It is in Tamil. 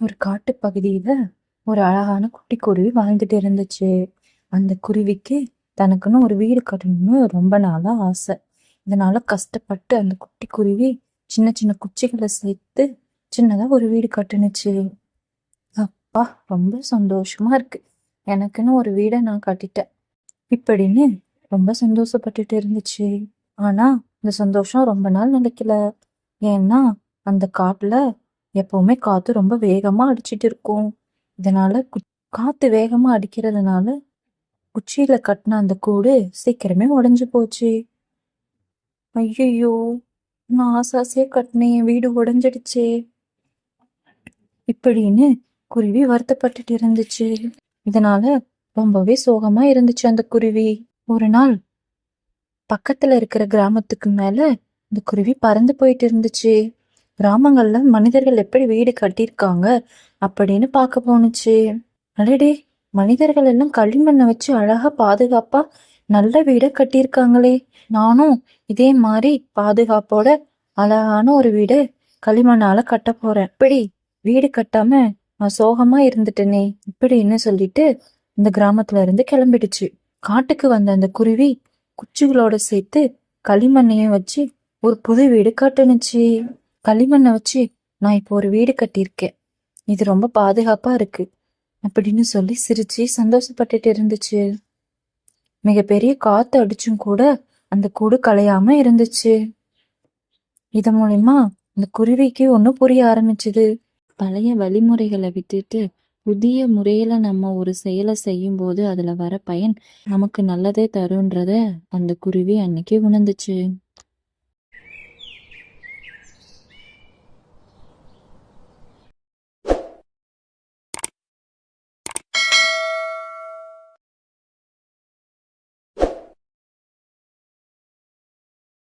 ஒரு காட்டுப் பகுதியில ஒரு அழகான குட்டி குருவி வாழ்ந்துட்டு இருந்துச்சு. அந்த குருவிக்கு தனக்குன்னு ஒரு வீடு கட்டணும்னு ரொம்ப நாளா ஆசை. இதனால கஷ்டப்பட்டு அந்த குட்டி குருவி சின்ன சின்ன குச்சிகளை சேர்த்து சின்னதா ஒரு வீடு கட்டுனுச்சு. அப்பா, ரொம்ப சந்தோஷமா இருக்கு, எனக்குன்னு ஒரு வீடை நான் கட்டிட்டேன் இப்படின்னு ரொம்ப சந்தோஷப்பட்டுட்டு இருந்துச்சு. ஆனா இந்த சந்தோஷம் ரொம்ப நாள் நிலைக்கல. ஏன்னா அந்த காட்டுல எப்பவுமே காத்து ரொம்ப வேகமா அடிச்சிட்டு இருக்கும். இதனால காத்து வேகமா அடிக்கிறதுனால குச்சியில கட்டின அந்த கூடு சீக்கிரமே உடைஞ்சு போச்சு. ஐயையோ, நான் ஆசாசியா கட்டினேன், என் வீடு உடைஞ்சிடுச்சே இப்படின்னு குருவி வருத்தப்பட்டுட்டு இருந்துச்சு. இதனால ரொம்பவே சோகமா இருந்துச்சு அந்த குருவி. ஒரு நாள் பக்கத்துல இருக்கிற கிராமத்துக்கு மேல இந்த குருவி பறந்து போயிட்டு இருந்துச்சு. கிராமங்கள்ல மனிதர்கள் எப்படி வீடு கட்டியிருக்காங்க அப்படின்னு பார்க்க போனுச்சு. அடடே, மனிதர்கள் எல்லாம் களிமண்ணை வச்சு அழகா பாதுகாப்பா நல்ல வீடை கட்டியிருக்காங்களே, நானும் இதே மாதிரி பாதுகாப்போட அழகான ஒரு வீடு களிமண்ணால கட்ட போறேன். இப்படி வீடு கட்டாம நான் சோகமா இருந்துட்டேனே இப்படின்னு சொல்லிட்டு இந்த கிராமத்துல இருந்து கிளம்பிடுச்சு. காட்டுக்கு வந்த அந்த குருவி குச்சிகளோட சேர்த்து களிமண்ணையும் வச்சு ஒரு புது வீடு கட்டுனுச்சு. களிமண்ணை வச்சு நான் இப்போ ஒரு வீடு கட்டியிருக்கேன், இது ரொம்ப பாதுகாப்பா இருக்கு அப்படின்னு சொல்லி சிரிச்சு சந்தோஷப்பட்டுட்டு இருந்துச்சு. மிகப்பெரிய காத்து அடிச்சும் கூட அந்த கூடு கலையாம இருந்துச்சு. இது மூலியமா அந்த குருவிக்கு ஒண்ணு புரிய ஆரம்பிச்சுது. பழைய வழிமுறைகளை விட்டுட்டு புதிய முறையில நம்ம ஒரு செயலை செய்யும் போது அதுல வர பயன் நமக்கு நல்லதே தருன்றத அந்த குருவி அன்னைக்கு உணர்ந்துச்சு.